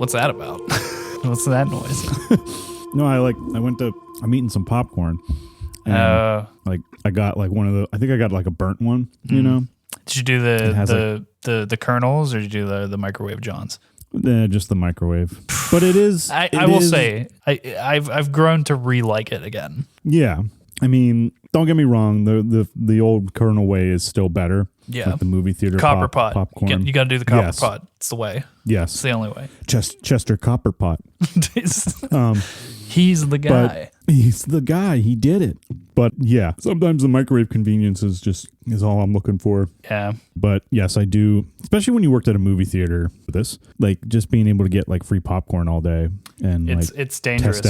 What's that about? What's that noise? No, I'm eating some popcorn. And I got like I think I got like a burnt one, you know? Did you do the kernels or did you do the microwave Johns? Just the microwave. But it is. I will say, I've grown to re-like it again. Yeah. I mean, don't get me wrong. The old kernel way is still better. Yeah. Like the movie theater copper pot. popcorn. You got to do the copper pot. It's the way. Yes. It's the only way. Chester Copper Pot. He's the guy. He's the guy. He did it. But yeah, sometimes the microwave convenience is all I'm looking for. Yeah. But yes, I do. Especially when you worked at a movie theater. Like just being able to get like free popcorn all day and it's dangerous.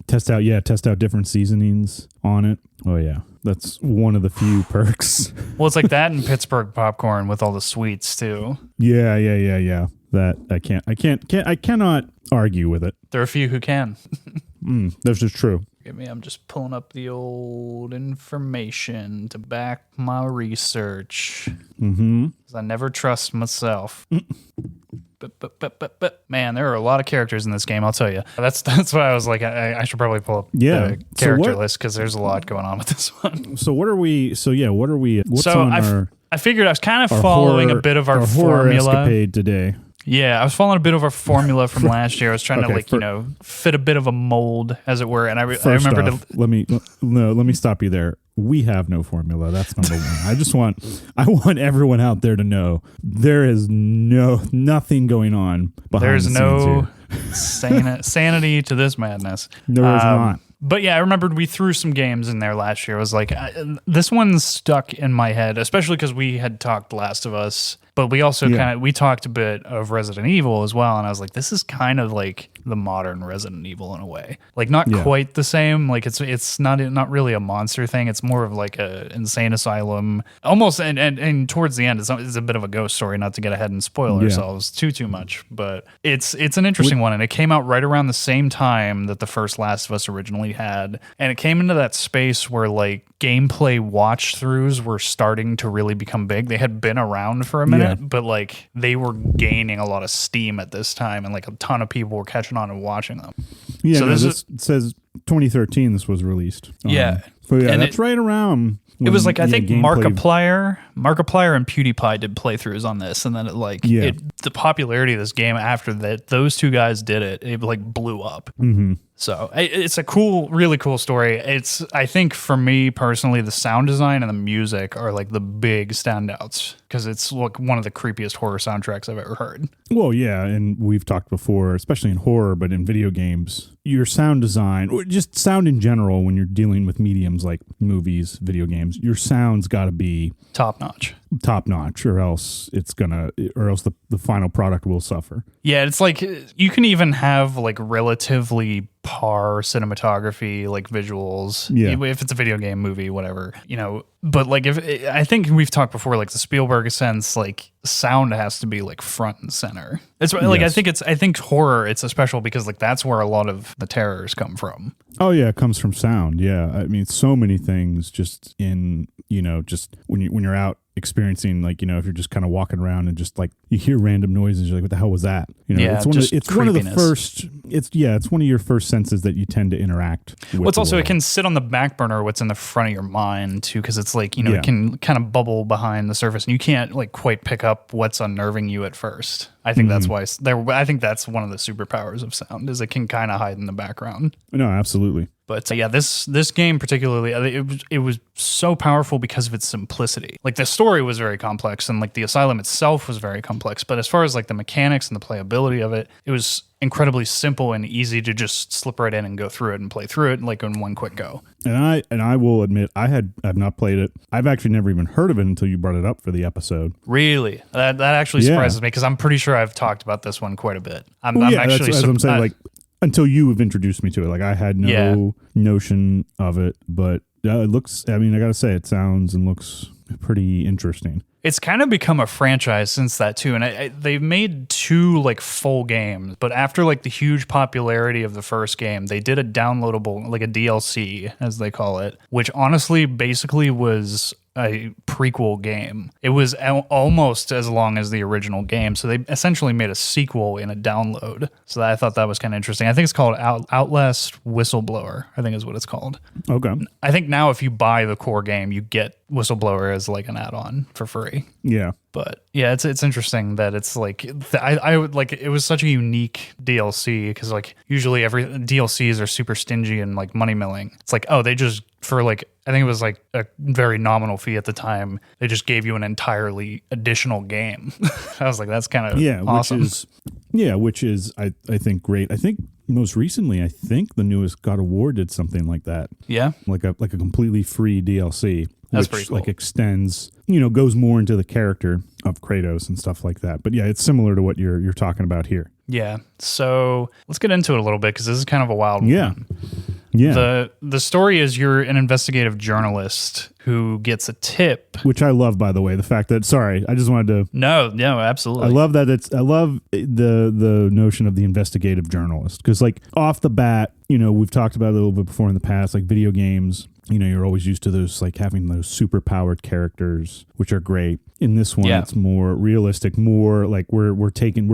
Test out different seasonings on it. Oh yeah, that's one of the few perks. Well, it's like that in Pittsburgh popcorn with all the sweets too. Yeah. That I cannot argue with it. There are a few who can. That's just true. Forgive me, I'm just pulling up the old information to back my research. Because I never trust myself. But man, there are a lot of characters in this game, I'll tell you. That's why I was like, I should probably pull up the character list because there's a lot going on with this one. So what are we? What's on I figured I was kind of following a bit of our formula. Escapade today. Yeah, I was following a bit of our formula from last year. I was trying to fit a bit of a mold, as it were. And I remember let me stop you there. We have no formula. That's number one. I want everyone out there to know there is nothing going on behind the scenes here. There's no sanity to this madness. There is not. But yeah, I remembered we threw some games in there last year. I was like, this one's stuck in my head, especially because we had talked Last of Us. But we also we talked a bit of Resident Evil as well, and I was like, this is kind of like the modern Resident Evil in a way. Like not quite the same. Like it's not really a monster thing. It's more of like a insane asylum. Almost and towards the end it's a bit of a ghost story, not to get ahead and spoil ourselves too much. But it's an interesting one, and it came out right around the same time that the first Last of Us originally had. And it came into that space where like gameplay watch throughs were starting to really become big. They had been around for a minute. But like they were gaining a lot of steam at this time, and like a ton of people were catching on and watching them. Yeah, so this says 2013 this was released. Yeah. So yeah, that's right around. It was like, I think Markiplier and PewDiePie did playthroughs on this, and then the popularity of this game after that, those two guys did it like blew up. Mm-hmm. So it's a really cool story. I think for me personally, the sound design and the music are like the big standouts because it's like one of the creepiest horror soundtracks I've ever heard. Well, yeah, and we've talked before, especially in horror, but in video games, your sound design, or just sound in general, when you're dealing with mediums like movies, video games, your sound's got to be top notch, or else the final product will suffer. Yeah, it's like you can even have like relatively par cinematography, like visuals, if it's a video game, movie, whatever, but like I think we've talked before, like the Spielberg sense, like sound has to be like front and center. It's like, I think horror, it's a special because like that's where a lot of the terrors come from. Oh yeah, it comes from sound. Yeah, I mean, so many things just in, just when you're out experiencing, like, if you're just kind of walking around and just like you hear random noises, you're like, what the hell was that? It's one of the first, it's one of your first senses that you tend to interact with. Well, it's also, it can sit on the back burner what's in the front of your mind too, because it's like, it can kind of bubble behind the surface and you can't like quite pick up what's unnerving you at first. I think that's why I think that's one of the superpowers of sound, is it can kind of hide in the background. No, absolutely. But this game particularly, it was so powerful because of its simplicity. Like the story was very complex, and like the asylum itself was very complex. But as far as like the mechanics and the playability of it, it was incredibly simple and easy to just slip right in and go through it and play through it like in one quick go. And I will admit, I've not played it. I've actually never even heard of it until you brought it up for the episode. Really? That actually surprises me, because I'm pretty sure I've talked about this one quite a bit. I'm actually, as I'm saying, like, until you have introduced me to it. Like I had no notion of it, but it looks, I mean, I gotta say, it sounds and looks pretty interesting. It's kind of become a franchise since that too, and they've made 2 like full games. But after like the huge popularity of the first game, they did a downloadable, like a DLC as they call it, which honestly basically was a prequel game. It was almost as long as the original game, so they essentially made a sequel in a download. So I thought that was kind of interesting. I think it's called Outlast Whistleblower, I think is what it's called. Okay. I think now if you buy the core game, you get Whistleblower as like an add-on for free. Yeah. But yeah, it's interesting that it's like I would like it was such a unique DLC because like usually every DLCs are super stingy and like money milling. It's like, oh, they just for like I think it was like a very nominal fee at the time. They just gave you an entirely additional game. I was like, that's kind of awesome. Which is I think great. I think most recently, I think the newest God of War did something like that. Yeah, like a completely free DLC. That's which, pretty cool. Like extends, goes more into the character of Kratos and stuff like that. But yeah, it's similar to what you're talking about here. Yeah. So let's get into it a little bit because this is kind of a wild one. Yeah. The story is you're an investigative journalist who gets a tip. Which I love, by the way. The fact that, sorry, I just wanted to. No, absolutely. I love that I love the notion of the investigative journalist. Because like off the bat, we've talked about it a little bit before in the past, like video games. You're always used to those, like having those super powered characters, which are great. In this one, it's more realistic, more like we're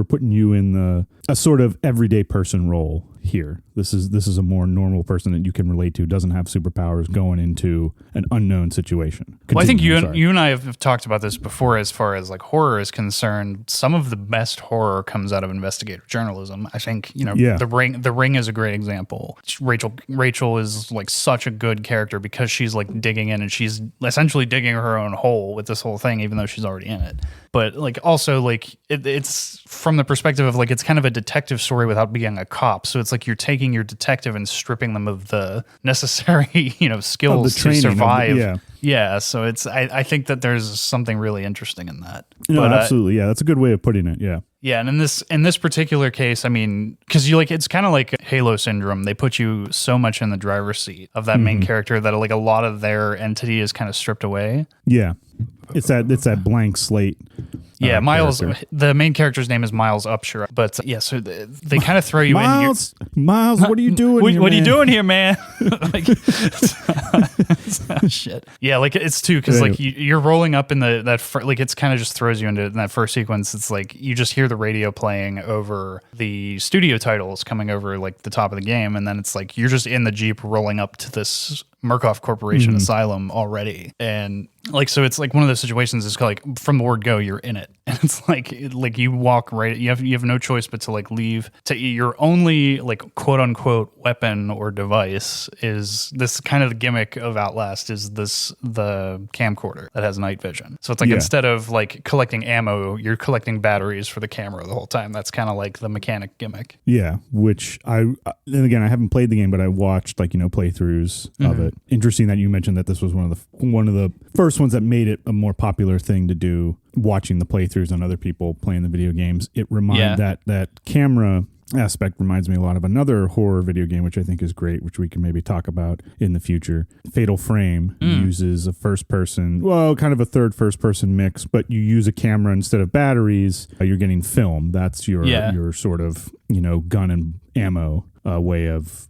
putting you in a sort of everyday person role here. This is a more normal person that you can relate to, doesn't have superpowers going into an unknown situation. Well, I think you and I have talked about this before as far as like horror is concerned. Some of the best horror comes out of investigative journalism. I think, The Ring is a great example. Rachel is like such a good character because she's like digging in and she's essentially digging her own hole with this whole thing, even though she's already in it. But like also like it's from the perspective of like it's kind of a detective story without being a cop. So it's like you're taking your detective and stripping them of the necessary, skills to survive. Yeah, so it's I think that there's something really interesting in that. No, absolutely. Yeah, that's a good way of putting it. Yeah. Yeah, and in this particular case, I mean, because it's kind of like Halo syndrome. They put you so much in the driver's seat of that main character that like a lot of their entity is kind of stripped away. Yeah, it's that blank slate. Yeah, Miles. Character. The main character's name is Miles Upshir, but so they kind of throw you Miles, in. Miles, what are you doing? What are you doing here, man? Like, shit. Yeah, like it's too because like you're rolling up in like it's kind of just throws you into in that first sequence. It's like you just hear the radio playing over the studio titles coming over like the top of the game, and then it's like you're just in the Jeep rolling up to this Murkoff Corporation asylum already. And like, so it's like one of those situations is like from the word go, you're in it. And it's like you walk right, you have no choice but to like leave to your only like quote unquote weapon or device is this kind of the gimmick of Outlast is the camcorder that has night vision. So it's like instead of like collecting ammo, you're collecting batteries for the camera the whole time. That's kind of like the mechanic gimmick. Yeah. Which and again, I haven't played the game, but I watched like, playthroughs of it. Interesting that you mentioned that this was one of the first ones that made it a more popular thing to do, watching the playthroughs on other people playing the video games. It reminds that camera aspect reminds me a lot of another horror video game, which I think is great, which we can maybe talk about in the future. Fatal Frame uses a third first person mix, but you use a camera instead of batteries. You're getting film. That's your sort of, gun and ammo way of,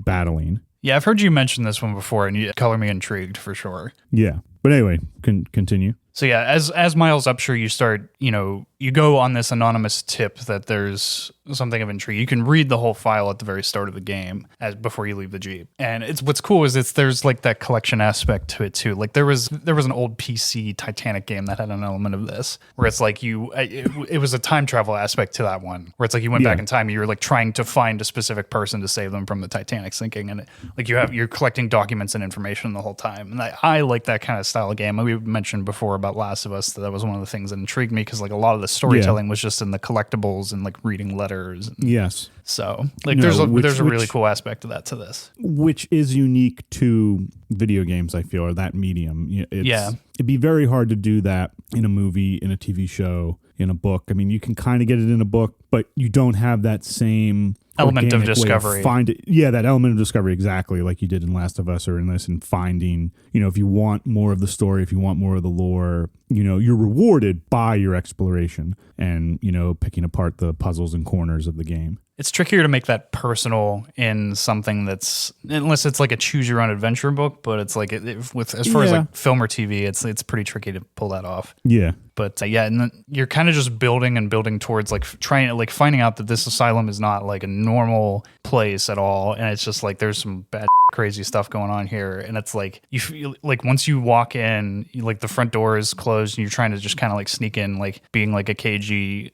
battling. Yeah, I've heard you mention this one before, and you color me intrigued for sure. Yeah. But anyway, continue. So yeah, as Miles Upshir, you start, you go on this anonymous tip that there's something of intrigue. You can read the whole file at the very start of the game before you leave the Jeep. And what's cool is there's like that collection aspect to it too. Like there was an old PC Titanic game that had an element of this, where it's like it was a time travel aspect to that one, where it's like you went back in time and you were like trying to find a specific person to save them from the Titanic sinking, and you're collecting documents and information the whole time. And I like that kind of style of game. We mentioned before about Last of Us that was one of the things that intrigued me because like a lot of the storytelling was just in the collectibles and like reading letters. Yes. So like there's a really cool aspect of that to this, which is unique to video games. I feel, or that medium. It'd be very hard to do that in a movie, in a TV show, in a book. I mean, you can kind of get it in a book, but you don't have that same element of discovery. That element of discovery, exactly like you did in Last of Us or in this, and finding, if you want more of the story, if you want more of the lore, you're rewarded by your exploration and, picking apart the puzzles and corners of the game. it's trickier to make that personal in something that's, unless it's like a choose your own adventure book, but it's like with as far as like film or TV, it's pretty tricky to pull that off. Yeah. But and then you're kind of just building and building towards like trying to like finding out that this asylum is not like a normal place at all, and it's just like there's some bad crazy stuff going on here, and it's like you feel like once you walk in, like the front door is closed and you're trying to just kind of like sneak in, like being like a cagey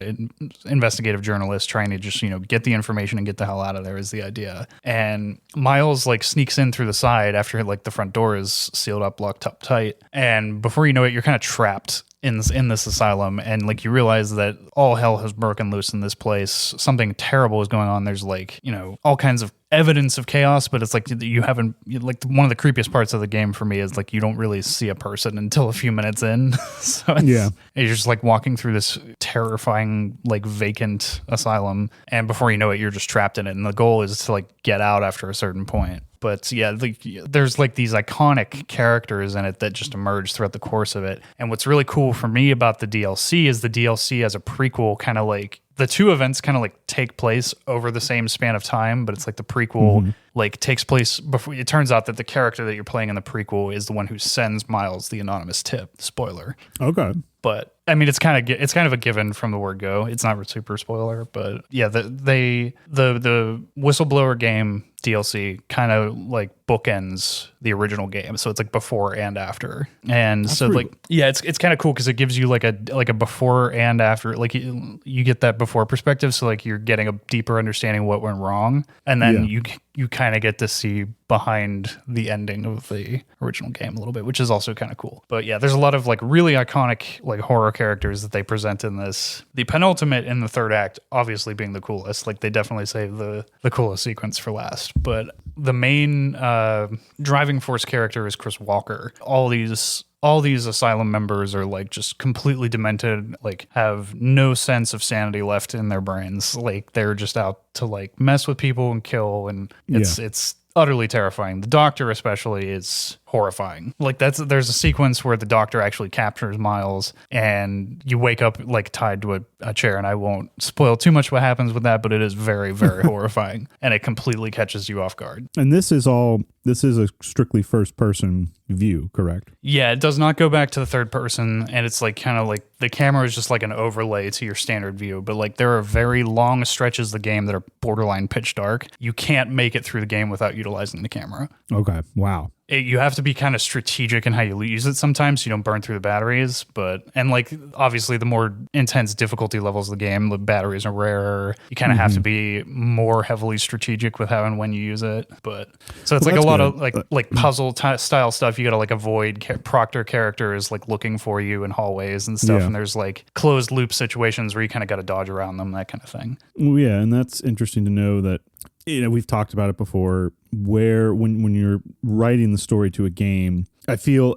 investigative journalist trying to just get the information and get the hell out of there is the idea. And Miles like sneaks in through the side after like the front door is sealed up, locked up tight, and before you know it you're kind of trapped in this asylum, and like you realize that all hell has broken loose in this place. Something terrible is going on. There's like all kinds of evidence of chaos, but it's like you haven't, like one of the creepiest parts of the game for me is like you don't really see a person until a few minutes in. So you're just like walking through this terrifying like vacant asylum, and before you know it you're just trapped in it, and the goal is to like get out after a certain point. But there's like these iconic characters in it that just emerge throughout the course of it. And what's really cool for me about the DLC is the DLC as a prequel, kind of like the two events kind of like take place over the same span of time, but it's like the prequel like takes place before. It turns out that the character that you're playing in the prequel is the one who sends Miles the anonymous tip. Spoiler. Okay. But I mean, it's kind of a given from the word go. It's not a super spoiler, but yeah, the whistleblower game DLC kind of like bookends the original game, so it's like before and after. And that's so like it's kind of cool because it gives you like a before and after. Like you get that before perspective, so like you're getting a deeper understanding of what went wrong, and then you kind of get to see behind the ending of the original game a little bit, which is also kind of cool. But yeah, there's a lot of like really iconic like horror characters that they present in this. The penultimate in the third act obviously being the coolest. Like they definitely save the coolest sequence for last. But the main driving force character is Chris Walker. All these asylum members are like just completely demented, like have no sense of sanity left in their brains. Like they're just out to like mess with people and kill, and it's utterly terrifying. The doctor especially is horrifying. Like there's a sequence where the doctor actually captures Miles, and you wake up like tied to a chair, and I won't spoil too much what happens with that, but it is very, very horrifying, and it completely catches you off guard. And this is a strictly first person view, correct? Yeah, it does not go back to the third person, and it's like kind of like the camera is just like an overlay to your standard view, but like there are very long stretches of the game that are borderline pitch dark. You can't make it through the game without utilizing the camera. Okay. Wow. You have to be kind of strategic in how you use it sometimes so you don't burn through the batteries. And like obviously the more intense difficulty levels of the game, the batteries are rarer. You kind of have to be more heavily strategic with how and when you use it. But so it's like a lot of like puzzle style stuff. You got to like avoid proctor characters like looking for you in hallways and stuff. Yeah. And there's like closed loop situations where you kind of got to dodge around them, that kind of thing. Well, yeah, and that's interesting to know that. We've talked about it before, where when you're writing the story to a game, I feel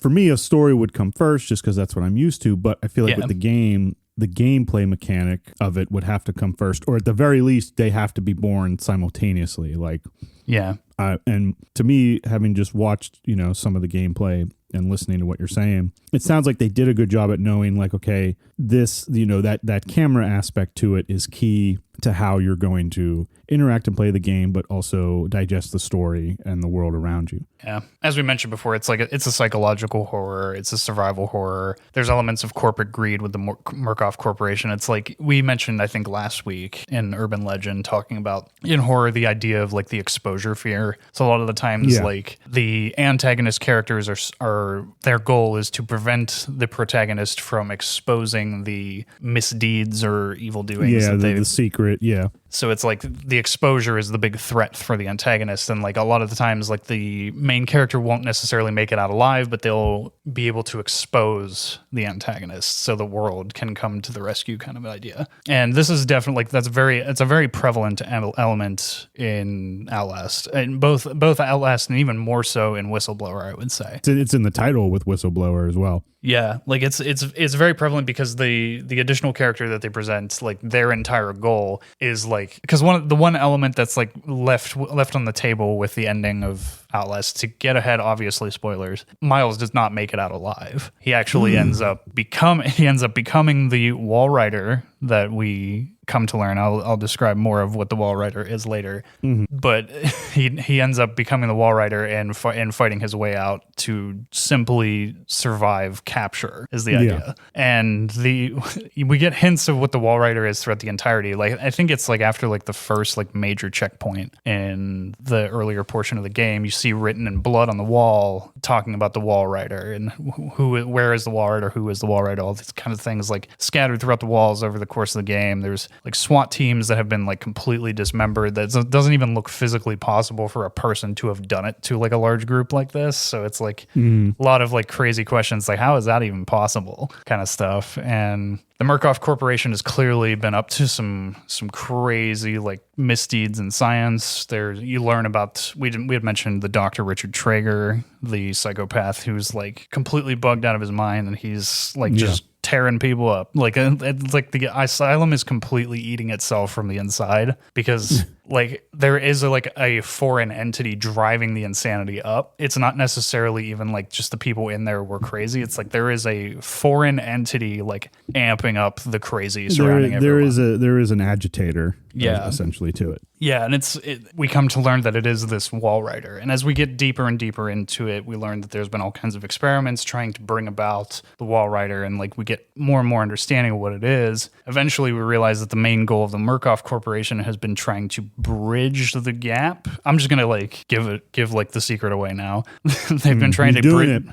for me a story would come first just because that's what I'm used to. But I feel like with the game, the gameplay mechanic of it would have to come first, or at the very least, they have to be born simultaneously. Like, and to me, having just watched some of the gameplay and listening to what you're saying, it sounds like they did a good job at knowing like, okay, this that camera aspect to it is key to how you're going to interact and play the game, but also digest the story and the world around you. Yeah. As we mentioned before, it's like it's a psychological horror. It's a survival horror. There's elements of corporate greed with the Murkoff Corporation. It's like we mentioned, I think last week in Urban Legend, talking about in horror, the idea of like the exposure fear. So a lot of the times like the antagonist characters are their goal is to prevent the protagonist from exposing the misdeeds or evil doings. Yeah, the secret. Yeah. So it's like the exposure is the big threat for the antagonist. And like a lot of the times, like the main character won't necessarily make it out alive, but they'll be able to expose the antagonist so the world can come to the rescue kind of idea. And this is definitely like, it's a very prevalent element in Outlast, and both Outlast and even more so in Whistleblower, I would say. It's in the title with Whistleblower as well. Yeah, like it's very prevalent because the additional character that they present, like their entire goal is like, because one element that's like left on the table with the ending of Outlast, to get ahead, obviously spoilers, Miles does not make it out alive. He actually ends up becoming the wall rider that we come to learn. I'll describe more of what the Wall Rider is later. But he ends up becoming the Wall Rider and fighting his way out to simply survive capture is the idea. And we get hints of what the Wall Rider is throughout the entirety. Like I think it's like after like the first like major checkpoint in the earlier portion of the game, you see written in blood on the wall talking about the Wall Rider and where is the Wall Rider, who is the Wall Rider, all these kind of things like scattered throughout the walls over the course of the game. There's like SWAT teams that have been like completely dismembered. That doesn't even look physically possible for a person to have done it to like a large group like this. So it's like a lot of like crazy questions, like how is that even possible kind of stuff. And the Murkoff Corporation has clearly been up to some crazy like misdeeds in science. You learn about we had mentioned the Dr. Richard Traeger, the psychopath who's like completely bugged out of his mind, and he's like just tearing people up. Like it's like the asylum is completely eating itself from the inside because like there is a foreign entity driving the insanity up. It's not necessarily even like just the people in there were crazy. It's like there is a foreign entity like amping up the crazy surrounding everyone. There is an agitator essentially to it. Yeah, and we come to learn that it is this Wall Rider. And as we get deeper and deeper into it, we learn that there's been all kinds of experiments trying to bring about the Wall Rider, and like we get more and more understanding of what it is. Eventually, we realize that the main goal of the Murkoff Corporation has been trying to bridge the gap. I'm just gonna like give like the secret away now. They've been trying to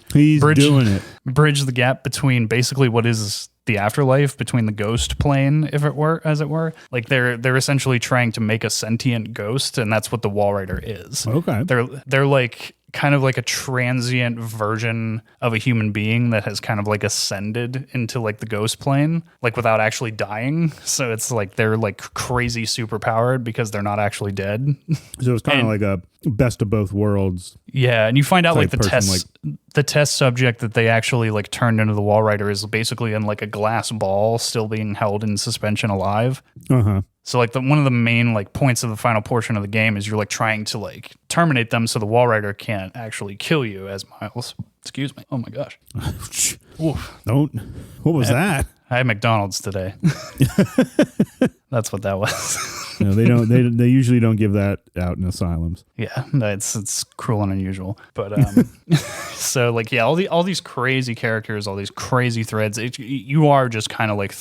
bridge the gap between basically what is the afterlife, between the ghost plane, as it were. Like they're essentially trying to make a sentient ghost, and that's what the Wall Rider is. Okay. They're like kind of like a transient version of a human being that has kind of like ascended into like the ghost plane, like without actually dying. So it's like they're like crazy superpowered because they're not actually dead. So it's kind of like a best of both worlds. Yeah, and you find out like the test subject that they actually like turned into the Wall Rider is basically in like a glass ball still being held in suspension alive. So like one of the main like points of the final portion of the game is you're like trying to like terminate them so the Wall Rider can't actually kill you as Miles. Excuse me. Oh my gosh. What was that? I had McDonald's today. That's what that was. No, they don't. They usually don't give that out in asylums. Yeah, it's cruel and unusual. But so like all these crazy characters, all these crazy threads. You are just kind of like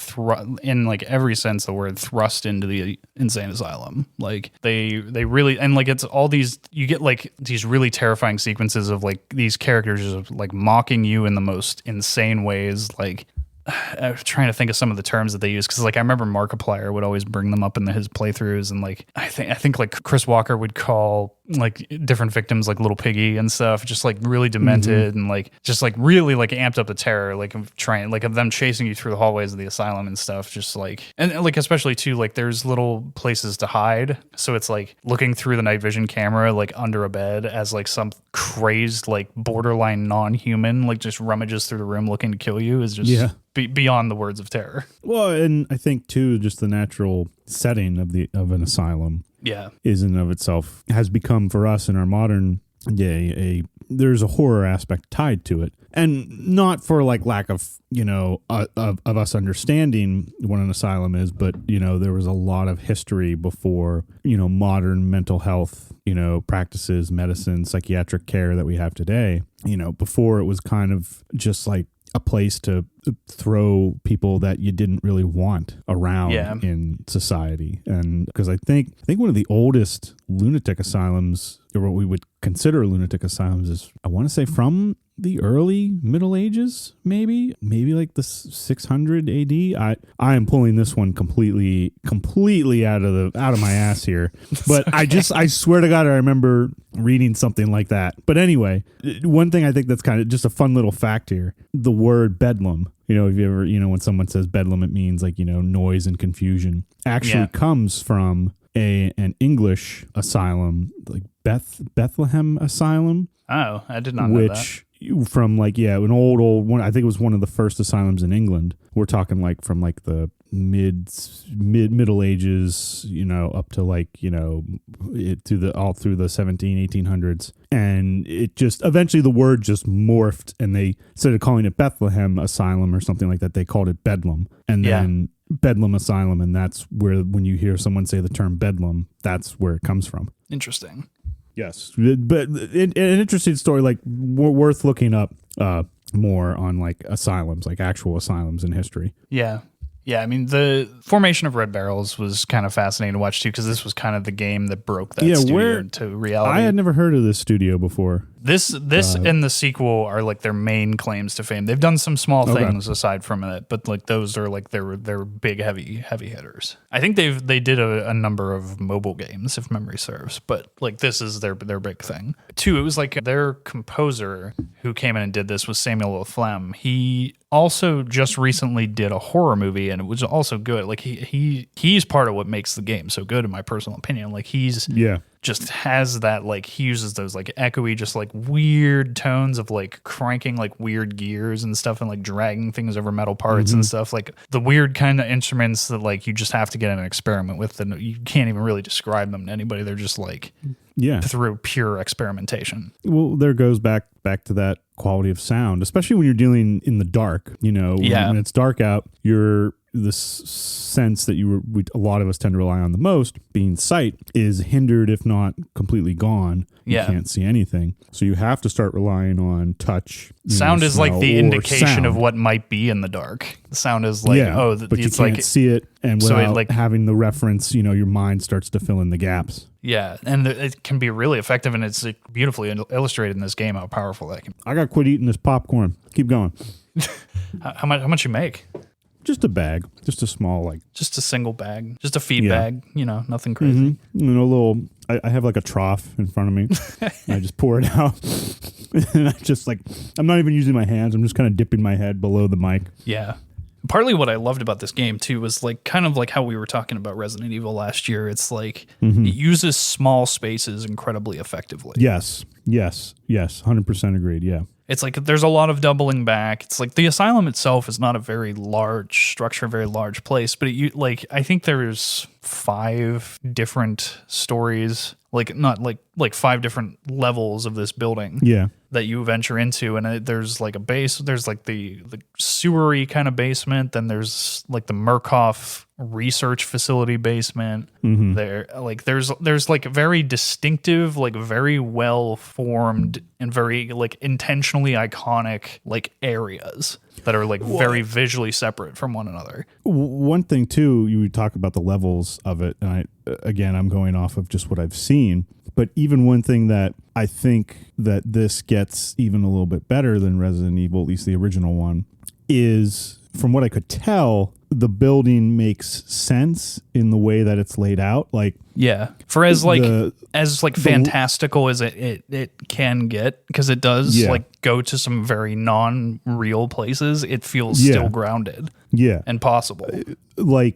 in like every sense of the word thrust into the insane asylum. Like they really, and like it's all these. You get like these really terrifying sequences of like these characters just like mocking you in the most insane ways. Like I was trying to think of some of the terms that they use, because like I remember Markiplier would always bring them up in his playthroughs, and like I think like Chris Walker would call like different victims like little piggy and stuff, just like really demented and like just like really like amped up the terror, like of trying like of them chasing you through the hallways of the asylum and stuff, just like, and like especially too like there's little places to hide, so it's like looking through the night vision camera like under a bed as like some crazed like borderline non-human like just rummages through the room looking to kill you is just beyond the words of terror. Well, and I think too, just the natural setting of an asylum, is in and of itself has become for us in our modern day there's a horror aspect tied to it, and not for like lack of of us understanding what an asylum is, but there was a lot of history before modern mental health practices, medicine, psychiatric care that we have today. Before it was kind of just like a place to throw people that you didn't really want around in society. And because I think one of the oldest lunatic asylums, or what we would consider lunatic asylums, is I want to say from the early Middle Ages, maybe like the 600 AD. I am pulling this one completely out of my ass here, but I swear to God I remember reading something like that. But anyway, one thing I think that's kind of just a fun little fact here: the word bedlam. If you ever when someone says bedlam, it means like noise and confusion. Actually comes from an English asylum, like Bethlehem Asylum. Oh, I did not know that. From like an old one. I think it was one of the first asylums in England. We're talking like from like the Middle Ages, up to like through the 1800s, and it just eventually the word just morphed, and they instead of calling it Bethlehem Asylum or something like that, they called it Bedlam, and then Bedlam Asylum, and that's where, when you hear someone say the term Bedlam, that's where it comes from. Interesting. Yes, but an interesting story, like worth looking up more on, like asylums, like actual asylums in history. Yeah. Yeah, I mean, the formation of Red Barrels was kind of fascinating to watch, too, because this was kind of the game that broke that studio into reality. I had never heard of this studio before. This and the sequel are like their main claims to fame. They've done some small things aside from it, but like those are like their big heavy hitters. I think they did a number of mobile games, if memory serves, but like this is their big thing. Two, it was like their composer who came in and did this was Samuel Flem. He also just recently did a horror movie, and it was also good. Like he's part of what makes the game so good, in my personal opinion. Like he's just has that, like, he uses those like echoey, just like weird tones of like cranking like weird gears and stuff, and like dragging things over metal parts and stuff, like the weird kind of instruments that like you just have to get in an experiment with, and you can't even really describe them to anybody. They're just like through pure experimentation. Well, there goes back to that quality of sound, especially when you're dealing in the dark. You know, when it's dark out, the sense that a lot of us tend to rely on the most, being sight, is hindered, if not completely gone. You can't see anything. So you have to start relying on touch. Sound is like the indication of what might be in the dark. The sound is like, but you can't see it, and without having the reference, your mind starts to fill in the gaps. Yeah, and it can be really effective, and it's beautifully illustrated in this game how powerful that can be. I got to quit eating this popcorn. Keep going. How much you make? Just a bag, just a small, just a single bag, just a feed bag, nothing crazy. I have like a trough in front of me. And I just pour it out. And I'm not even using my hands. I'm just kind of dipping my head below the mic. Yeah. Partly what I loved about this game too was like kind of like how we were talking about Resident Evil last year. It's like it uses small spaces incredibly effectively. Yes. 100% agreed. Yeah. It's like there's a lot of doubling back. It's like the asylum itself is not a very large structure, a very large place, but I think there's 5 different stories, not 5 different levels of this building. Yeah. That you venture into, and there's like a base. There's like the sewery kind of basement. Then there's like the Murkoff research facility basement. There's like very distinctive, like very well formed and very like intentionally iconic like areas that are like very visually separate from one another. One thing too, you talk about the levels of it, and I'm going off of just what I've seen. But even one thing that I think that this gets even a little bit better than Resident Evil, at least the original one, is, from what I could tell, the building makes sense in the way that it's laid out. Like, yeah, for as fantastical as it can get, because it does like go to some very non-real places. It feels still grounded, and possible. I'm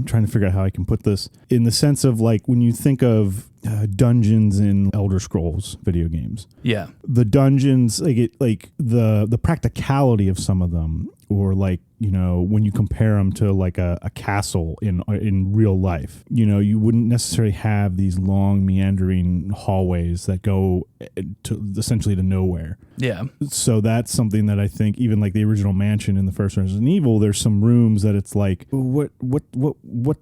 trying to figure out how I can put this in the sense of like when you think of dungeons in Elder Scrolls video games. Yeah, the dungeons, the practicality of some of them, or when you compare them to like a castle in real life, you wouldn't necessarily have these long meandering hallways that go essentially to nowhere. Yeah. So that's something that I think, even like the original mansion in the first Resident Evil, there's some rooms that it's like, what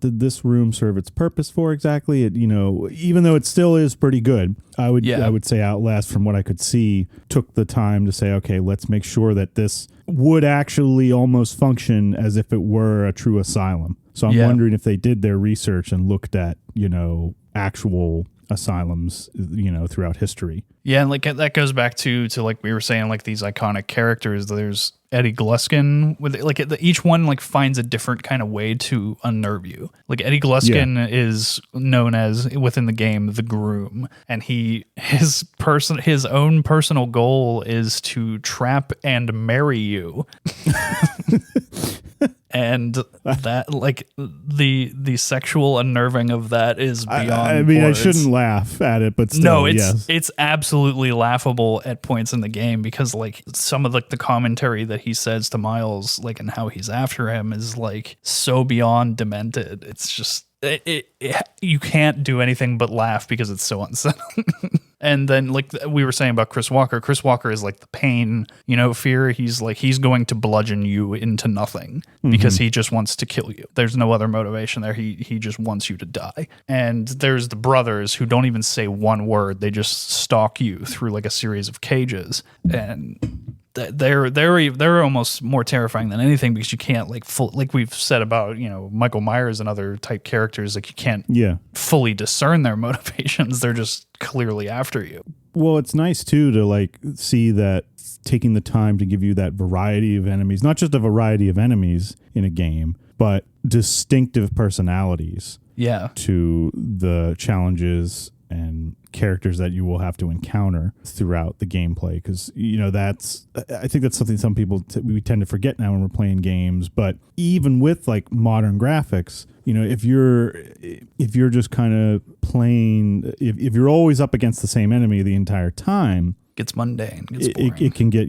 did this room serve its purpose for exactly? It, even though it still is pretty good, I would say Outlast, from what I could see, took the time to say, okay, let's make sure that this would actually almost function as if it were a true asylum. So I'm wondering if they did their research and looked at, actual asylums, throughout history. Yeah, and like that goes back to like we were saying, like these iconic characters. There's Eddie Gluskin with each one like finds a different kind of way to unnerve you. Like Eddie Gluskin is known as, within the game, the Groom, and his own personal goal is to trap and marry you. And that, like, the sexual unnerving of that is beyond words. I shouldn't laugh at it, but still, it's absolutely laughable at points in the game, because like some of like the commentary that he says to Miles, like, and how he's after him is like so beyond demented. It's just you can't do anything but laugh because it's so unsettling. And then like we were saying about Chris Walker is like the pain, fear. He's going to bludgeon you into nothing because he just wants to kill you. There's no other motivation there. He just wants you to die. And there's the brothers who don't even say one word. They just stalk you through like a series of cages, and they're almost more terrifying than anything because you can't like we've said about Michael Myers and other type characters, like you can't fully discern their motivations. They're just clearly after you. Well, it's nice too to like see that taking the time to give you that variety of enemies, not just a variety of enemies in a game, but distinctive personalities to the challenges and characters that you will have to encounter throughout the gameplay, because I think that's something some people we tend to forget now when we're playing games. But even with like modern graphics, if you're just kind of playing, if you're always up against the same enemy the entire time, gets mundane. It can get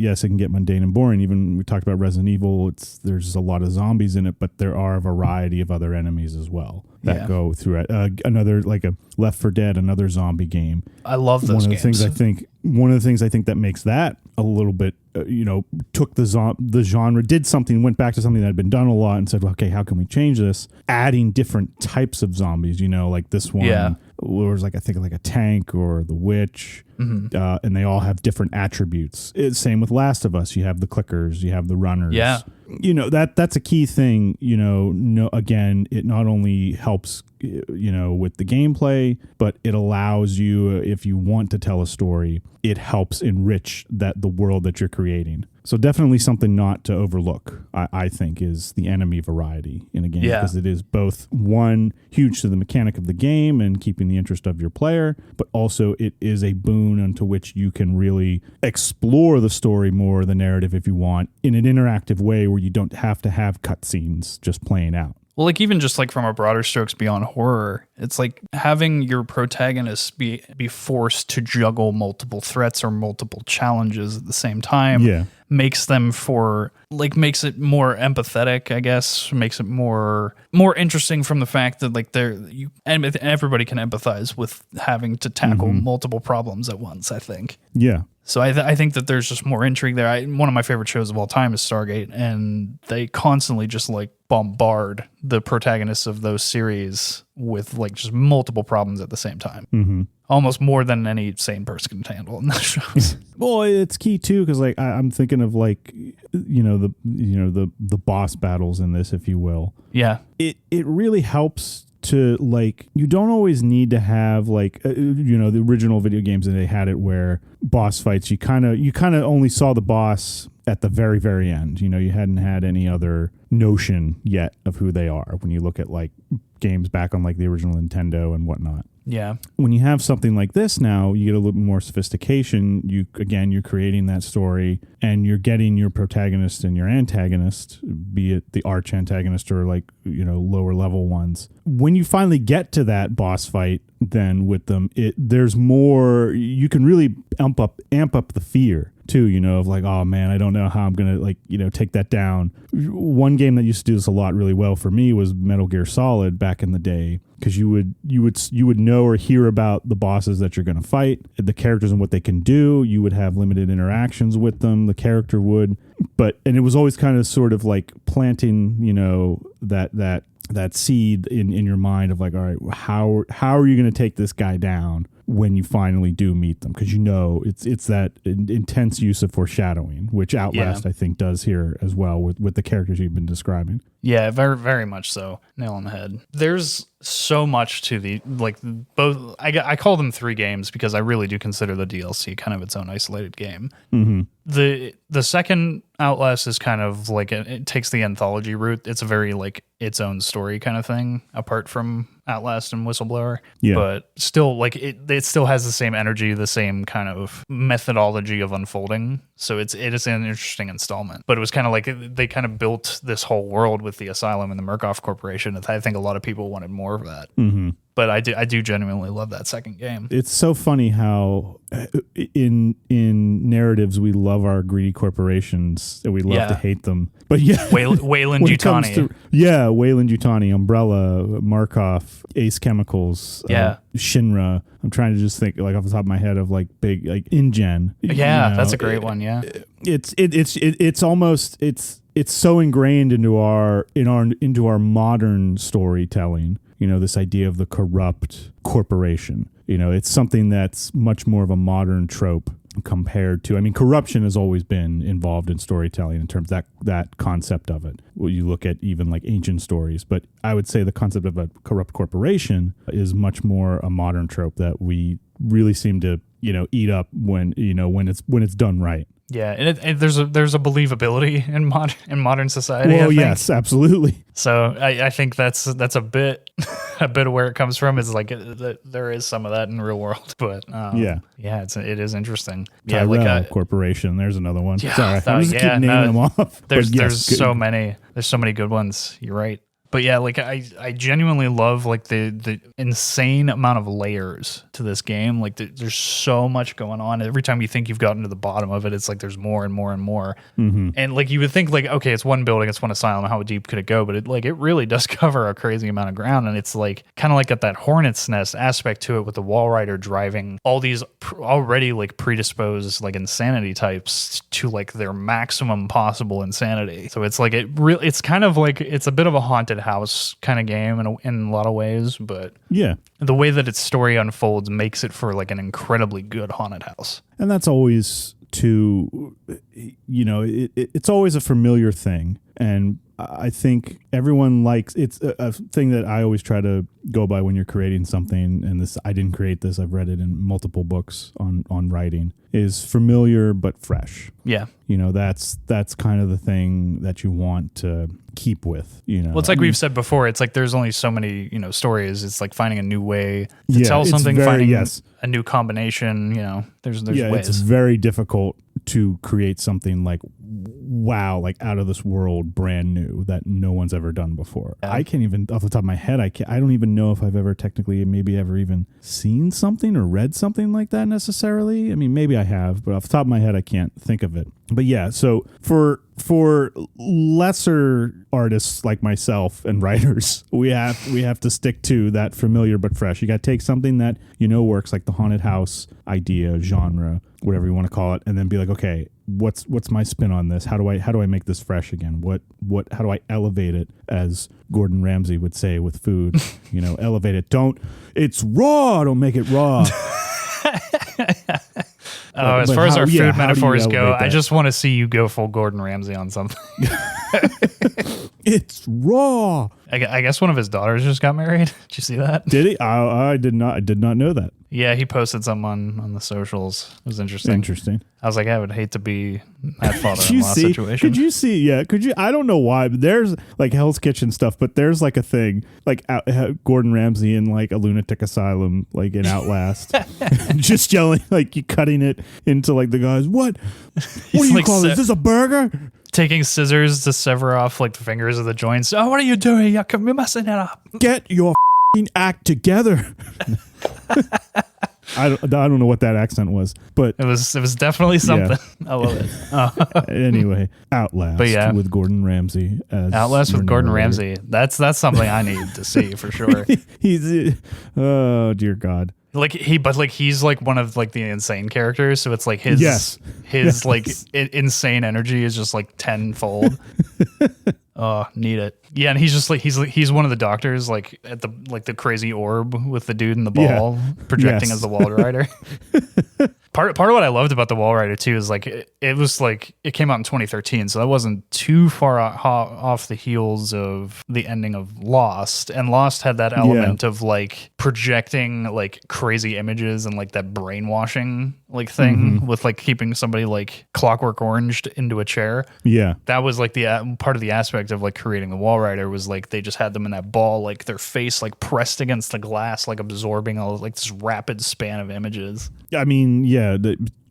mundane and boring. Even we talked about Resident Evil. There's a lot of zombies in it, but there are a variety of other enemies as well that go through it. Another like a Left 4 Dead, another zombie game. I love those games. One of the things I think that makes that a little bit, took the genre, did something, went back to something that had been done a lot and said, okay, how can we change this? Adding different types of zombies, like this one was like, I think like a tank or the witch, and they all have different attributes. Same with Last of Us. You have the clickers, you have the runners. Yeah. That's a key thing. Again, it not only helps with the gameplay, but it allows you, if you want to tell a story, it helps enrich the world that you're creating. So definitely something not to overlook, I think, is the enemy variety in a game, because it is both, one, huge to the mechanic of the game and keeping the interest of your player, but also it is a boon unto which you can really explore the story more, the narrative, if you want, in an interactive way where you don't have to have cutscenes just playing out. Well, like even just like from a broader strokes beyond horror, it's like having your protagonist be forced to juggle multiple threats or multiple challenges at the same time makes them makes it more empathetic, I guess, makes it more interesting from the fact that like and everybody can empathize with having to tackle multiple problems at once, I think. Yeah. So I think that there's just more intrigue there. One of my favorite shows of all time is Stargate, and they constantly just like bombard the protagonists of those series with like just multiple problems at the same time. Almost more than any sane person can handle in those shows. Well, it's key too, because like I'm thinking of like the boss battles in this, if you will. Yeah, it really helps to like, you don't always need to have like the original video games, and they had it where boss fights you kind of only saw the boss at the very, very end. You hadn't had any other notion yet of who they are when you look at like games back on like the original Nintendo and whatnot. Yeah. When you have something like this now, you get a little more sophistication. You're creating that story, and you're getting your protagonist and your antagonist, be it the arch antagonist or like, lower level ones. When you finally get to that boss fight, then with them, there's more, you can really amp up the fear too, of like, oh man, I don't know how I'm going to like, take that down. One game that used to do this a lot really well for me was Metal Gear Solid back in the day, because you would know or hear about the bosses that you're going to fight, the characters and what they can do. You would have limited interactions with them, the character would, and it was always kind of sort of like planting, that seed in your mind of like, all right, how are you going to take this guy down when you finally do meet them? Because it's that intense use of foreshadowing, which Outlast I think does here as well with the characters you've been describing. Yeah, very, very much so. Nail on the head. There's so much to the, like, both. I call them 3 games because I really do consider the DLC kind of its own isolated game. The second Outlast is kind of like it takes the anthology route. It's a very like its own story kind of thing, apart from Outlast and Whistleblower. Yeah. But still, like it still has the same energy, the same kind of methodology of unfolding. So it is an interesting installment. But it was kind of like they kind of built this whole world with the Asylum and the Murkoff Corporation. I think a lot of people wanted more of that. But I do genuinely love that second game. It's so funny how in narratives we love our greedy corporations and we love to hate them. But yeah, Wayland Yutani. Wayland Yutani, Umbrella, Murkoff, Ace Chemicals, Shinra. I'm trying to just think like off the top of my head of like big like InGen. Yeah, that's a great one. Yeah, it's almost so ingrained into our modern storytelling. This idea of the corrupt corporation. It's something that's much more of a modern trope compared to, corruption has always been involved in storytelling in terms of that concept of it. Well, you look at even like ancient stories, but I would say the concept of a corrupt corporation is much more a modern trope that we really seem to, eat up when it's done right. Yeah, and there's a believability in modern society. Well, yes, absolutely. So I think that's a bit of where it comes from. Is like there is some of that in the real world, but it is interesting. Tyrell Corporation. There's another one. Yeah, sorry, I'm just keep naming them off. There's so many. There's so many good ones. You're right. But yeah, like I genuinely love like the insane amount of layers to this game. Like there's so much going on. Every time you think you've gotten to the bottom of it, it's like there's more and more and more. Mm-hmm. And like you would think like, okay, it's one building, it's one asylum. How deep could it go? But it really does cover a crazy amount of ground. And it's like kind of like got that hornet's nest aspect to it with the wall rider driving all these already like predisposed like insanity types to like their maximum possible insanity. So it's like it's kind of like it's a bit of a haunted house kind of game in a lot of ways, but the way that its story unfolds makes it for like an incredibly good haunted house. And that's always it's always a familiar thing, and I think everyone likes it's a thing that I always try to go by when you're creating something. And this, I didn't create this, I've read it in multiple books on writing, is familiar but fresh. Yeah. That's kind of the thing that you want to keep with, Well, it's like we've said before, it's like there's only so many, stories. It's like finding a new way to tell something, finding a new combination, there's ways. It's very difficult to create something like, wow, like out of this world, brand new, that no one's ever done before. Yeah. I can't even, off the top of my head, I don't even know if I've ever technically maybe ever even seen something or read something like that necessarily. Maybe I have, but off the top of my head, I can't think of it. But yeah, so for lesser artists like myself and writers, we have to stick to that familiar but fresh. You got to take something that works, like the haunted house idea, genre, whatever you want to call it, and then be like, okay, what's my spin on this? How do I make this fresh again? How do I elevate it, as Gordon Ramsay would say with food? Elevate it. It's raw. Don't make it raw. As far as our food metaphors go, I just want to see you go full Gordon Ramsay on something. It's raw. I guess one of his daughters just got married. Did you see that? Did he? I did not. I did not know that. Yeah, he posted something on the socials. It was interesting. I was like, I would hate to be that father-in-law situation. Could you see? Yeah, could you? I don't know why, but there's like Hell's Kitchen stuff, but there's like a thing like Gordon Ramsay in like a lunatic asylum, like in Outlast, just yelling, like you cutting it into like the guys. What do you call this? Is this a burger? Taking scissors to sever off like the fingers of the joints. Oh, what are you doing? You're messing it up. Get your act together. I don't know what that accent was, but it was definitely something. Yeah. I love it. Anyway, Outlast with Gordon Ramsay. Outlast with Gordon Ramsay. That's something I need to see for sure. He's oh dear God. He's like one of like the insane characters, so it's like his like insane energy is just like tenfold. Oh, need it. Yeah, and he's just like he's one of the doctors like at the crazy orb with the dude in the ball projecting as the wall rider. Part of what I loved about the Wall Rider too is like it was like it came out in 2013, so that wasn't too far off the heels of the ending of Lost, and Lost had that element of like projecting like crazy images and like that brainwashing like thing with like keeping somebody like Clockwork Oranged into a chair. Yeah, that was like the part of the aspect of like creating the Wall Rider was like they just had them in that ball, like their face like pressed against the glass, like absorbing all like this rapid span of images. I mean,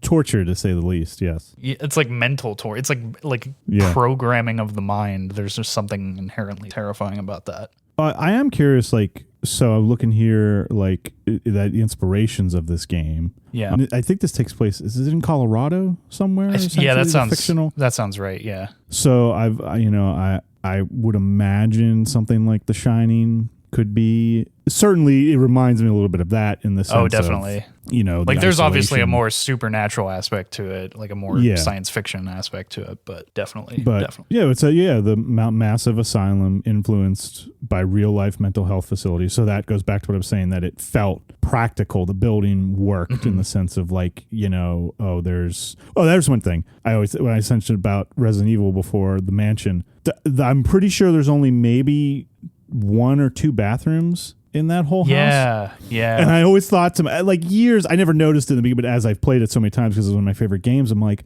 torture to say the least. Yes, it's like mental torture. It's like programming of the mind. There's just something inherently terrifying about that. I am curious, like So I'm looking here, like the inspirations of this game. Yeah, and I think this takes place. Is it in Colorado somewhere? Yeah, that sounds fictional. That sounds right. Yeah. So I would imagine something like The Shining could be. Certainly, it reminds me a little bit of that in the sense. Oh, definitely. Of, like there's obviously a more supernatural aspect to it, like a more science fiction aspect to it, but definitely. Yeah, it's the massive asylum influenced by real life mental health facilities. So that goes back to what I was saying, that it felt practical. The building worked in the sense of there's one thing when I mentioned about Resident Evil before, the mansion. I'm pretty sure there's only maybe 1 or 2 bathrooms in that whole house. Yeah. And I always thought years, I never noticed it in the beginning, but as I've played it so many times because it's one of my favorite games, I'm like,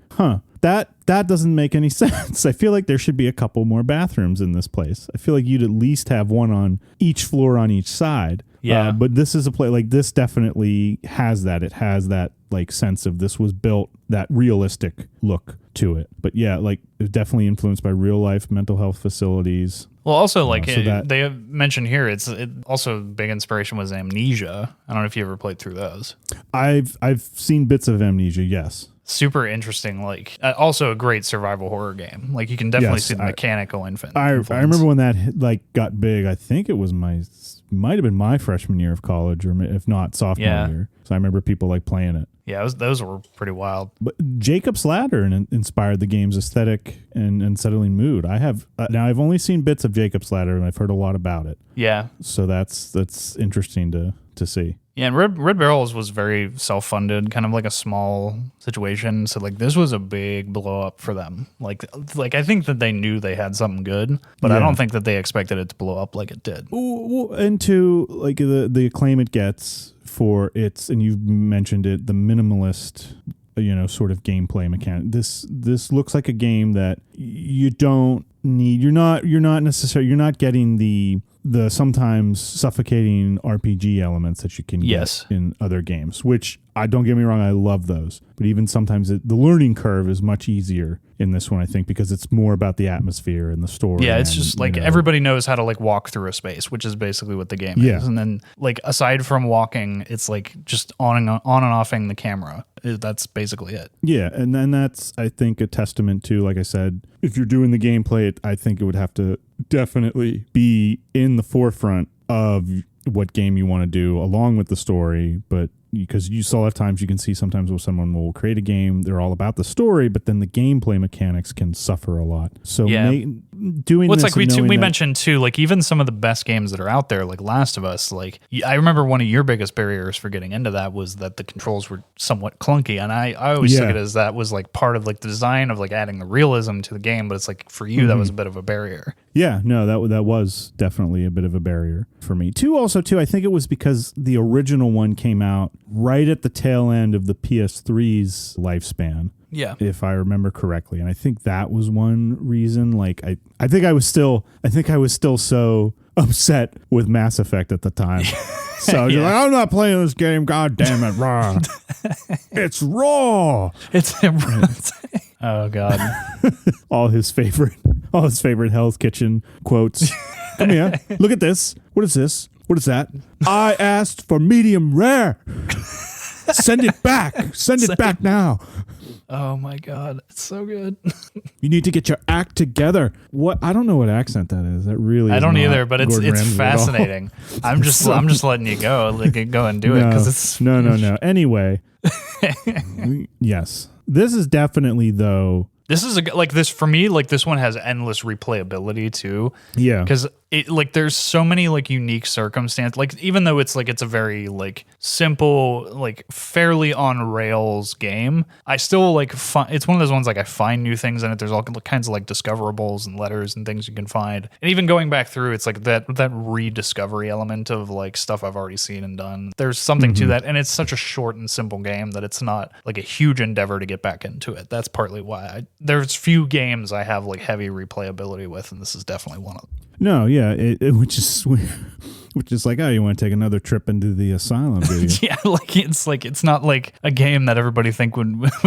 that doesn't make any sense. I feel like there should be a couple more bathrooms in this place. I feel like you'd at least have one on each floor on each side. Yeah. But this is a place this definitely has that. It has that sense of this was built, that realistic look to it. But yeah, it was definitely influenced by real life mental health facilities. Well, also they have mentioned here, it also big inspiration was Amnesia. I don't know if you ever played through those. I've seen bits of Amnesia, yes. Super interesting, also a great survival horror game. You can definitely see the mechanical influence. I remember when that got big. I think it was might have been my freshman year of college, or if not sophomore year. So I remember people playing it. Yeah, those were pretty wild. But Jacob's Ladder inspired the game's aesthetic and settling mood. I have now I've only seen bits of Jacob's Ladder, and I've heard a lot about it. Yeah. So that's interesting to see. Yeah, and Red Barrels was very self-funded, kind of like a small situation. So this was a big blow up for them. I think that they knew they had something good, but I don't think that they expected it to blow up like it did. And to the acclaim it gets for its, and you've mentioned it, the minimalist sort of gameplay mechanic. This looks like a game that you don't need. You're not getting the sometimes suffocating RPG elements that you can get in other games, which don't get me wrong, I love those. But even sometimes the learning curve is much easier in this one, I think, because it's more about the atmosphere and the story. Yeah, it's just everybody knows how to walk through a space, which is basically what the game is. And then aside from walking, it's just on and offing the camera. That's basically it. Yeah, and then that's, I think, a testament to, like I said, if you're doing the gameplay, I think it would have to definitely be in the forefront of what game you want to do along with the story. But because you saw a lot of times, you can see sometimes when someone will create a game, they're all about the story, but then the gameplay mechanics can suffer a lot. So doing this, we mentioned too, even some of the best games that are out there, like Last of Us, I remember one of your biggest barriers for getting into that was that the controls were somewhat clunky, and I always took it as that was part of the design of adding the realism to the game, but it's for you that was a bit of a barrier. Yeah, no, that was definitely a bit of a barrier for me too. Also too, I think it was because the original one came out right at the tail end of the PS3's lifespan. Yeah. If I remember correctly. And I think that was one reason. I think I was still so upset with Mass Effect at the time. So I was I'm not playing this game, god damn it, raw. It's raw. Oh god. all his favorite Hell's Kitchen quotes. Come here. Look at this. What is this? What is that? I asked for medium rare. Send it back. Send it back now. Oh my god, it's so good. You need to get your act together. What? I don't know what accent that is. That really I don't either, but it's fascinating. I'm just letting you go. Go and do it because it's no. Anyway, yes, this is definitely though. This is this for me. This one has endless replayability too. Yeah, because it there's so many unique circumstances. Even though it's it's a very simple fairly on rails game, I still it's one of those ones I find new things in it. There's all kinds of discoverables and letters and things you can find. And even going back through, it's that rediscovery element of stuff I've already seen and done. There's something to that, and it's such a short and simple game that it's not a huge endeavor to get back into it. That's partly why there's few games I have heavy replayability with, and this is definitely one of them. No, yeah, which is Which is like, oh, you want to take another trip into the asylum, do you? Yeah, it's not like a game that everybody would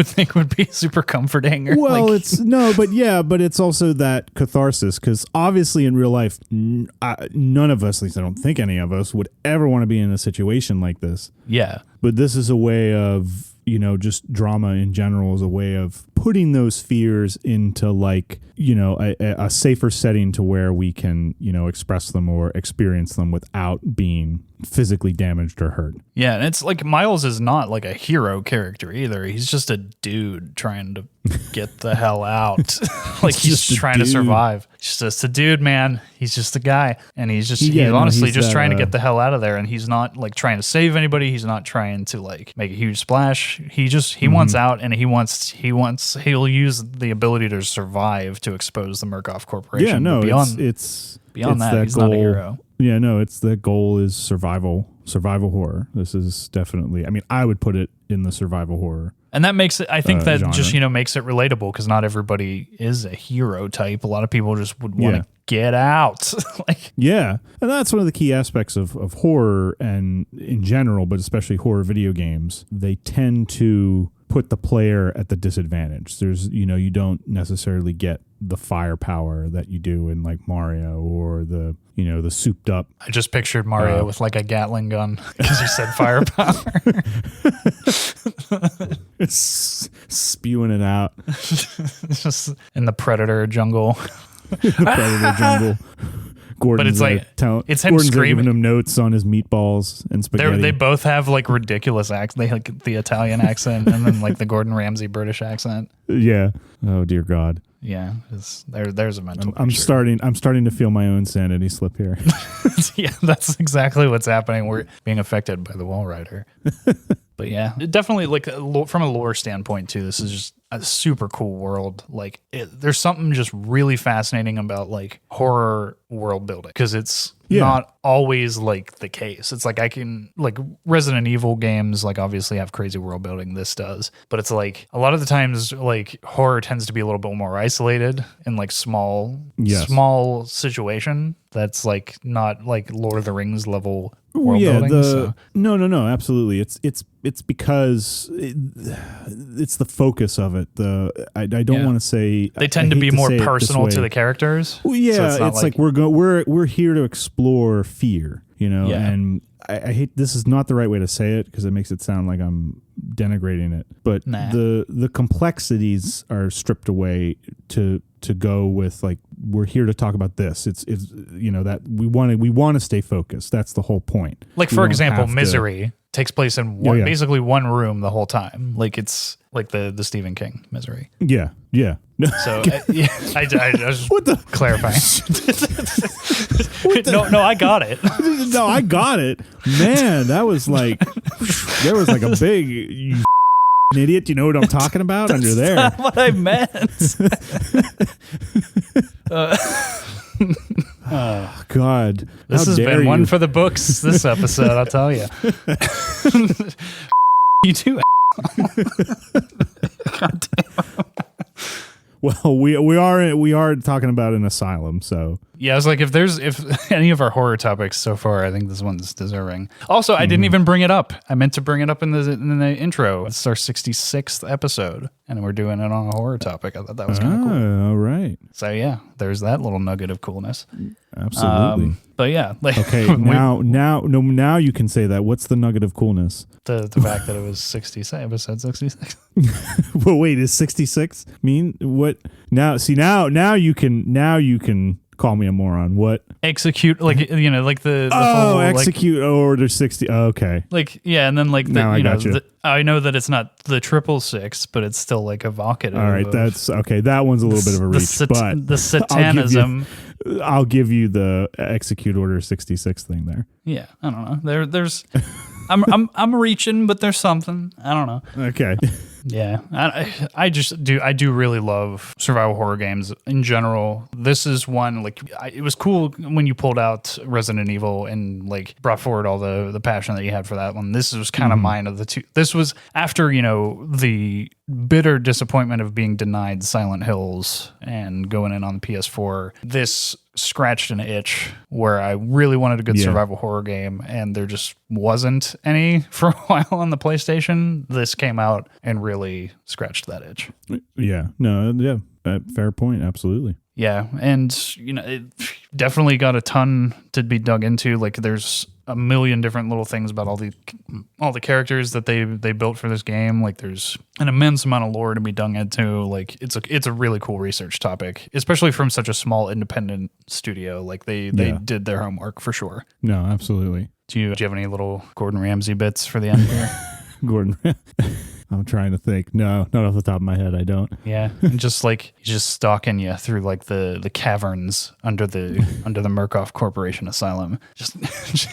think would be super comforting. Or well, but it's also that catharsis, because obviously in real life, none of us, at least I don't think any of us, would ever want to be in a situation like this. Yeah. But this is a way of, just drama in general is a way of putting those fears into like, a safer setting to where we can, express them or experience them without being physically damaged or hurt. Yeah, and it's like Miles is not like a hero character either. He's just a dude trying to get the hell out. Like he's trying to survive. He's just a dude, man. He's just a guy. And he's honestly just trying to get the hell out of there. And he's not like trying to save anybody. He's not trying to like make a huge splash. He wants out, and he'll use the ability to survive to expose the Murkoff Corporation. Yeah, no, beyond that, he's not a hero. Yeah, no, the goal is survival horror. This is definitely, I would put it in the survival horror. And that makes it, I think that genre. just, makes it relatable, because not everybody is a hero type. A lot of people just would want to get out. Yeah. And that's one of the key aspects of horror, and in general, but especially horror video games. They tend to put the player at the disadvantage. There's, you don't necessarily get the firepower that you do in like Mario, or the souped up. I just pictured Mario with like a Gatling gun because you said firepower. Spewing it out. Just in the Predator jungle. Gordon, but it's like it's him Gordon's screaming, giving him notes on his meatballs and spaghetti. They both have like ridiculous accents. They like the Italian accent and then like the Gordon Ramsay British accent. Yeah. Oh dear God. Yeah. There's a mental. I'm starting to feel my own sanity slip here. Yeah, that's exactly what's happening. We're being affected by the Wall Rider. But yeah, definitely like from a lore standpoint too. This is just a super cool world. Like there's something just really fascinating about like horror world building, because it's not always like the case. It's like like Resident Evil games like obviously have crazy world building. This does, but it's like a lot of the times like horror tends to be a little bit more isolated in like small situation. That's like not like Lord of the Rings level world building. No, absolutely. It's because it's the focus of it. I don't want to say they tend to be more personal to the characters. Well, yeah, so it's like we're here to explore fear, and I hate, this is not the right way to say it because it makes it sound like I'm denigrating it, but the complexities are stripped away to go with like, we're here to talk about this. It's that we want to stay focused. That's the whole point. Like for example, Misery takes place in basically one room the whole time. Like it's like the Stephen King Misery. Yeah. So I was clarifying. No, I got it. No, I got it. Man, that was like, there was like a big you idiot. You know what I'm talking about under there? That's not what I meant. Oh God! This has been one for the books. This episode, I'll tell you. You too. God damn. Well, we are talking about an asylum, so yeah. I was like, if any of our horror topics so far, I think this one's deserving. Also, I didn't even bring it up. I meant to bring it up in the intro. It's our 66th episode, and we're doing it on a horror topic. I thought that was kind of cool. All right. So yeah, there's that little nugget of coolness. Absolutely. But yeah, like, okay. Now you can say that. What's the nugget of coolness? The fact that it was 66, episode 66. Well, wait, is 66 mean what? Now you can call me a moron. What? Execute, like, like the whole, execute order 60. Oh, okay. Like, yeah, and then like now I got you. I know that it's not the 666, but it's still like evocative. All right, that's okay. That one's a little bit of a reach, but the satanism. I'll give you the execute order 66 thing there. Yeah, I don't know. There's I'm reaching, but there's something. I don't know. Okay. Yeah, I do really love survival horror games in general. This is one, like, it was cool when you pulled out Resident Evil and like brought forward all the passion that you had for that one. This was kind of mine of the two. This was after the bitter disappointment of being denied Silent Hills and going in on the PS4, this scratched an itch where I really wanted a good survival horror game, and there just wasn't any for a while on the PlayStation. This came out and really scratched that itch. Fair point. Absolutely. Yeah, and it definitely got a ton to be dug into. Like, there's a million different little things about all the characters that they built for this game. Like, there's an immense amount of lore to be dug into. Like, it's a really cool research topic, especially from such a small independent studio. Like, they did their homework for sure. No, absolutely. Do you have any little Gordon Ramsay bits for the end here? Gordon. I'm trying to think. No, not off the top of my head. I don't. Yeah, and just like he's just stalking you through like the caverns under the Murkoff Corporation asylum. Just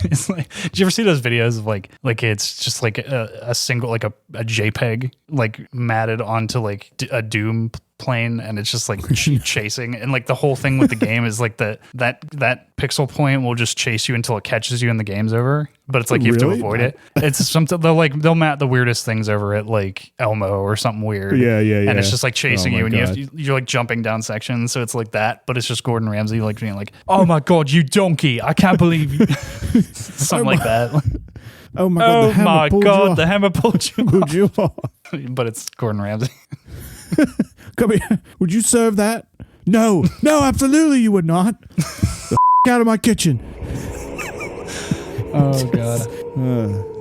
it's like, did you ever see those videos of like it's just like a single like a JPEG like matted onto like a Doom plane, and it's just like chasing, and like the whole thing with the game is like that pixel point will just chase you until it catches you and the game's over, but it's like you have to avoid it. It's something they'll mat the weirdest things over it, like Elmo or something weird, and it's just like chasing you, and you're like jumping down sections, so it's like that, but it's just Gordon Ramsay like being like, oh my god, you donkey, I can't believe you. Something like that. Oh my god, the hammer pulled you off. But it's Gordon Ramsay. Come here. Would you serve that? No, absolutely you would not. The out of my kitchen. Oh, God.